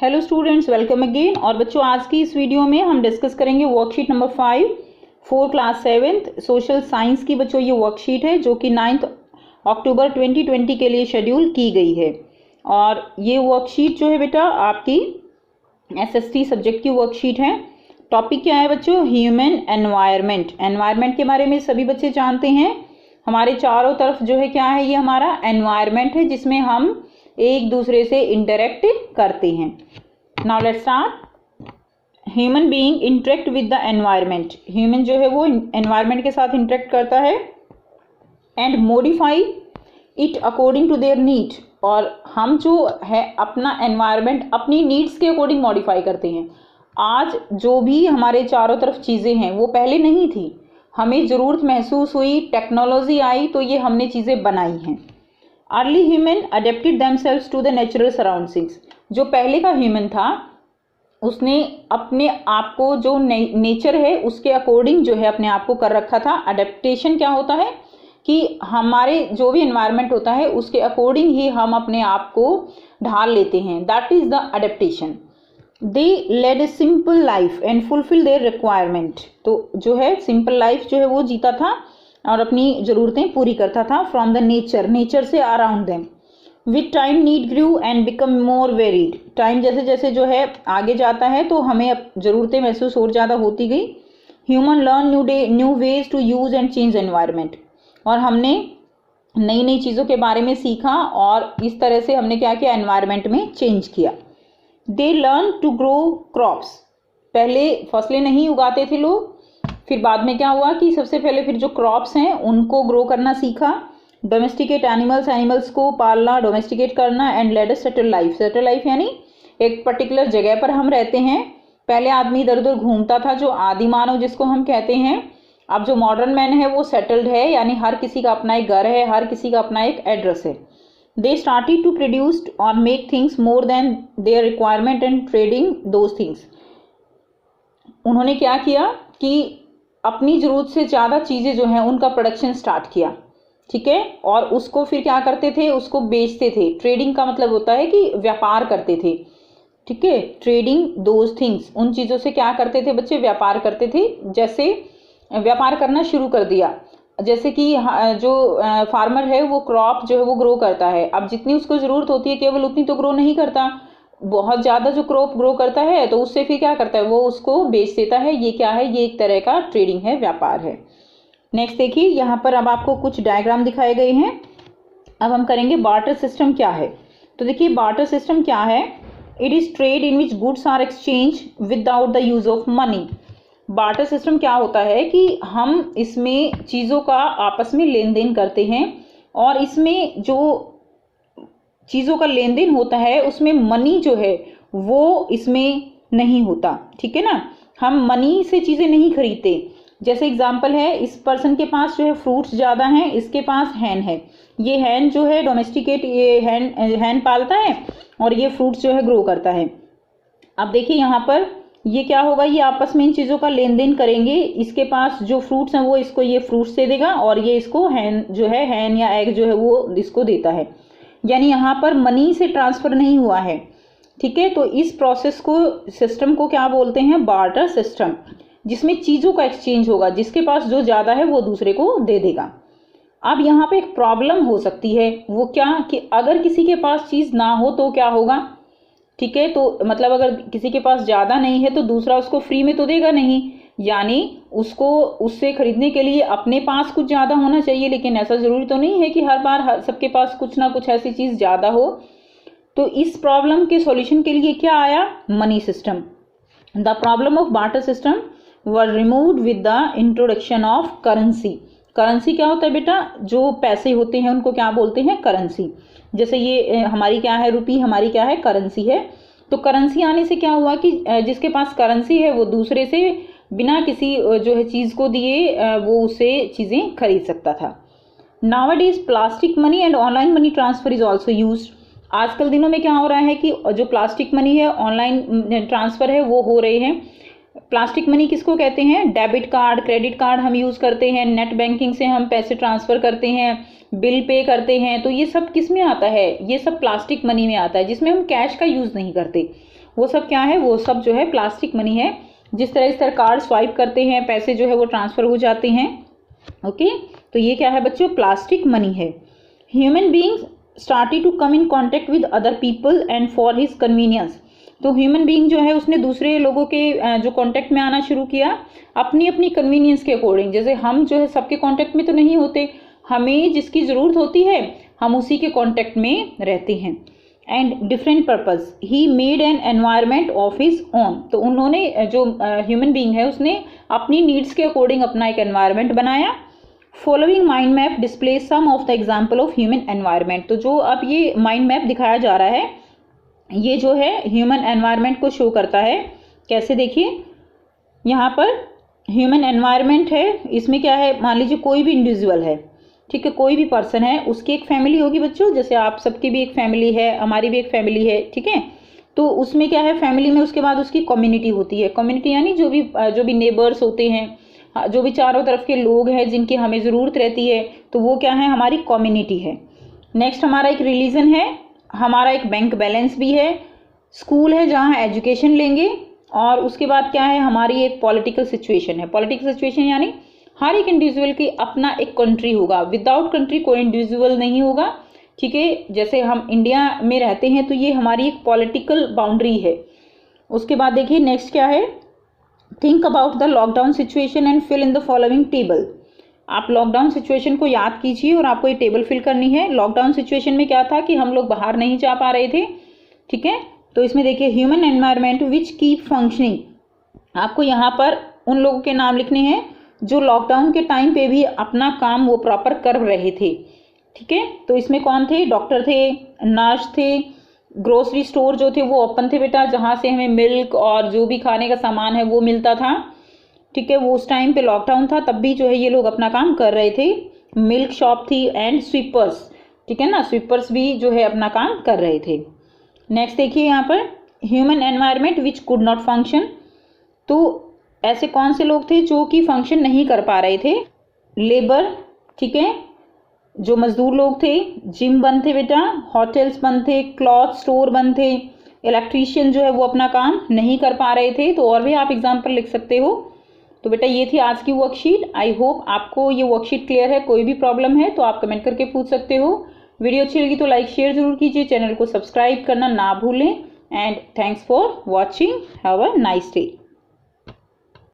Hello students, welcome again. और बच्चों, आज की इस वीडियो में हम डिस्कस करेंगे worksheet number 5 4 class 7th social science की। बच्चों, ये वर्कशीट है जो कि 9 अक्टूबर 2020 के लिए शेड्यूल की गई है। और ये वर्कशीट जो है बेटा आपकी एसएसटी सब्जेक्ट की वर्कशीट है। टॉपिक क्या है बच्चों? Human environment. एनवायरनमेंट के बारे में सभी बच्चे जानते हैं। हमारे चारों तरफ जो है क्या है, ये हमारा एनवायरनमेंट है जिसमें हम एक दूसरे से इंटरेक्ट करते हैं। Now let's start. Human being interact with the environment. Human जो है वो एनवायरनमेंट के साथ इंटरेक्ट करता है and modify it according to their need. और हम जो है अपना एनवायरनमेंट अपनी नीड्स के अकॉर्डिंग मॉडिफाई करते हैं। आज जो भी हमारे चारों तरफ चीज़ें हैं वो पहले नहीं थी, हमें ज़रूरत महसूस हुई, टेक्नोलॉजी आई तो ये हमने चीज़ें बनाई हैं। Early human adapted themselves to the natural surroundings. जो पहले का ह्यूमन था उसने अपने आप को जो नेचर है उसके अकॉर्डिंग जो है अपने आप को कर रखा था। अडेप्टेशन क्या होता है कि हमारे जो भी एनवायरनमेंट होता है उसके अकॉर्डिंग ही हम अपने आप को ढाल लेते हैं। That is the adaptation. They led a simple life and fulfil their requirement. तो जो है सिंपल लाइफ जो है वो जीता था और अपनी ज़रूरतें पूरी करता था फ्रॉम द नेचर से around them. With time need grew and become more varied. Time जैसे जैसे जो है आगे जाता है तो हमें अब ज़रूरतें महसूस और ज़्यादा होती गई। Human learn new ways to use and change environment. और हमने नई नई चीज़ों के बारे में सीखा और इस तरह से हमने क्या किया, एनवायरनमेंट में चेंज किया। They learn to grow crops. पहले फसलें नहीं उगाते थे लोग, फिर बाद में क्या हुआ कि सबसे पहले फिर जो क्रॉप्स हैं उनको ग्रो करना सीखा। डोमेस्टिकेट एनिमल्स को पालना, डोमेस्टिकेट करना and led a settle life. Settle life यानी एक पर्टिकुलर जगह पर हम रहते हैं। पहले आदमी इधर उधर घूमता था, जो आदि मानव जिसको हम कहते हैं। अब जो मॉडर्न मैन है वो सेटल्ड है, यानी हर किसी का अपना एक घर है, हर किसी का अपना एक एड्रेस है। दे स्टार्टेड टू प्रोड्यूस और make things more than their requirement and trading those things. उन्होंने क्या किया कि अपनी ज़रूरत से ज़्यादा चीज़ें जो हैं उनका प्रोडक्शन स्टार्ट किया, ठीक है। और उसको फिर क्या करते थे, उसको बेचते थे। ट्रेडिंग का मतलब होता है कि व्यापार करते थे, ठीक है। ट्रेडिंग दोज थिंग्स, उन चीज़ों से क्या करते थे बच्चे, व्यापार करते थे। जैसे व्यापार करना शुरू कर दिया, जैसे कि जो फार्मर है वो क्रॉप जो है वो ग्रो करता है। अब जितनी उसको ज़रूरत होती है केवल उतनी तो ग्रो नहीं करता, बहुत ज़्यादा जो क्रॉप ग्रो करता है तो उससे फिर क्या करता है, वो उसको बेच देता है। ये क्या है, ये एक तरह का ट्रेडिंग है, व्यापार है। नेक्स्ट देखिए, यहाँ पर अब आपको कुछ डायग्राम दिखाए गए हैं। अब हम करेंगे बार्टर सिस्टम क्या है। तो देखिए बार्टर सिस्टम क्या है। It is trade in which goods are exchange without the use of money. Barter system क्या होता है कि हम इसमें चीज़ों का आपस में लेन देन करते हैं और इसमें जो चीज़ों का लेन देन होता है उसमें मनी जो है वो इसमें नहीं होता, ठीक है ना। हम मनी से चीज़ें नहीं खरीदते। जैसे एग्जांपल है, इस पर्सन के पास जो है फ्रूट्स ज़्यादा हैं, इसके पास हैन है। ये हैन जो है डोमेस्टिकेट, ये हैन पालता है और ये फ्रूट्स जो है ग्रो करता है। अब देखिए यहाँ पर ये क्या होगा, ये आपस में इन चीज़ों का लेन देन करेंगे। इसके पास जो फ्रूट्स हैं वो इसको ये फ्रूट्स दे देगा और ये इसको हैन जो है, हैन या एग जो है वो इसको देता है। यानी यहाँ पर मनी से ट्रांसफ़र नहीं हुआ है, ठीक है। तो इस प्रोसेस को, सिस्टम को क्या बोलते हैं, बार्टर सिस्टम, जिसमें चीज़ों का एक्सचेंज होगा। जिसके पास जो ज़्यादा है वो दूसरे को दे देगा। अब यहाँ पे एक प्रॉब्लम हो सकती है, वो क्या कि अगर किसी के पास चीज़ ना हो तो क्या होगा, ठीक है। तो मतलब अगर किसी के पास ज़्यादा नहीं है तो दूसरा उसको फ्री में तो देगा नहीं, यानी उसको उससे खरीदने के लिए अपने पास कुछ ज़्यादा होना चाहिए। लेकिन ऐसा ज़रूरी तो नहीं है कि हर बार सबके पास कुछ ना कुछ ऐसी चीज़ ज़्यादा हो। तो इस प्रॉब्लम के सॉल्यूशन के लिए क्या आया, money system. The problem of barter system were removed with the introduction of currency. Currency क्या होता है बेटा, जो पैसे होते हैं उनको क्या बोलते हैं, करेंसी। जैसे ये हमारी क्या है, रुपी हमारी क्या है, करेंसी है। तो करेंसी आने से क्या हुआ कि जिसके पास करेंसी है वो दूसरे से बिना किसी जो है चीज़ को दिए वो उससे चीज़ें खरीद सकता था। Nowadays plastic money and online money transfer is also used. आजकल दिनों में क्या हो रहा है कि जो प्लास्टिक मनी है, ऑनलाइन ट्रांसफ़र है, वो हो रहे हैं। प्लास्टिक मनी किसको कहते हैं, डेबिट कार्ड, क्रेडिट कार्ड हम यूज़ करते हैं, नेट बैंकिंग से हम पैसे ट्रांसफ़र करते हैं, बिल पे करते हैं। तो ये सब किस में आता है, ये सब प्लास्टिक मनी में आता है, जिसमें हम कैश का यूज़ नहीं करते। वो सब क्या है, वो सब जो है प्लास्टिक मनी है। जिस तरह से कार्ड स्वाइप करते हैं, पैसे जो है वो ट्रांसफर हो जाते हैं। ओके, तो ये क्या है बच्चों, प्लास्टिक मनी है। Human beings started to come in contact with other people and for his convenience. तो ह्यूमन बीइंग जो है उसने दूसरे लोगों के जो कांटेक्ट में आना शुरू किया अपनी अपनी कन्वीनियंस के अकॉर्डिंग। जैसे हम जो है सबके कांटेक्ट में तो नहीं होते, हमें जिसकी ज़रूरत होती है हम उसी के कांटेक्ट में रहते हैं। And different purpose, he made an environment of his own. तो उन्होंने जो ह्यूमन बीइंग है उसने अपनी नीड्स के अकॉर्डिंग अपना एक एनवायरमेंट बनाया। Following mind map display some of the example of human environment. तो जो अब ये माइंड मैप दिखाया जा रहा है ये जो है ह्यूमन एनवायरनमेंट को शो करता है। कैसे, देखिए यहाँ पर ह्यूमन एनवायरनमेंट है, इसमें क्या है, मान लीजिए कोई भी इंडिविजुअल है, ठीक है, कोई भी पर्सन है, उसकी एक फैमिली होगी बच्चों, जैसे आप सबकी भी एक फैमिली है, हमारी भी एक फैमिली है, ठीक है। तो उसमें क्या है, फैमिली में उसके बाद उसकी कम्युनिटी होती है। कम्युनिटी यानी जो भी नेबर्स होते हैं, जो भी चारों तरफ के लोग हैं जिनकी हमें ज़रूरत रहती है, तो वो क्या है, हमारी कम्युनिटी है। नेक्स्ट हमारा एक रिलीजन है, हमारा एक बैंक बैलेंस भी है, स्कूल है जहाँ एजुकेशन लेंगे, और उसके बाद क्या है, हमारी एक पॉलिटिकल सिचुएशन है। पॉलिटिकल सिचुएशन यानी हर एक इंडिविजुअल की अपना एक कंट्री होगा, विदाउट कंट्री कोई इंडिविजुअल नहीं होगा, ठीक है। जैसे हम इंडिया में रहते हैं तो ये हमारी एक पॉलिटिकल बाउंड्री है। उसके बाद देखिए नेक्स्ट क्या है, think about the lockdown situation and fill in the following table. आप लॉकडाउन सिचुएशन को याद कीजिए और आपको ये टेबल फिल करनी है। लॉकडाउन सिचुएशन में क्या था कि हम लोग बाहर नहीं जा पा रहे थे, ठीक है। तो इसमें देखिए human environment which keep functioning, आपको यहाँ पर उन लोगों के नाम लिखने हैं जो लॉकडाउन के टाइम पे भी अपना काम वो प्रॉपर कर रहे थे, ठीक है। तो इसमें कौन थे, डॉक्टर थे, नर्स थे, ग्रोसरी स्टोर जो थे वो ओपन थे बेटा, जहाँ से हमें मिल्क और जो भी खाने का सामान है वो मिलता था, ठीक है। वो उस टाइम पे लॉकडाउन था तब भी जो है ये लोग अपना काम कर रहे थे। मिल्क शॉप थी एंड स्वीपर्स, ठीक है ना, स्वीपर्स भी जो है अपना काम कर रहे थे। नेक्स्ट देखिए यहाँ पर human environment which could not function. तो ऐसे कौन से लोग थे जो कि फंक्शन नहीं कर पा रहे थे, लेबर, ठीक है, जो मजदूर लोग थे, जिम बंद थे बेटा, होटल्स बंद थे, क्लॉथ स्टोर बंद थे, इलेक्ट्रीशियन जो है वो अपना काम नहीं कर पा रहे थे। तो और भी आप एग्जाम्पल लिख सकते हो। तो बेटा ये थी आज की वर्कशीट। आई होप आपको ये वर्कशीट क्लियर है। कोई भी प्रॉब्लम है तो आप कमेंट करके पूछ सकते हो। वीडियो अच्छी लगी तो लाइक शेयर जरूर कीजिए, चैनल को सब्सक्राइब करना ना भूलें। And thanks for watching, have a nice day.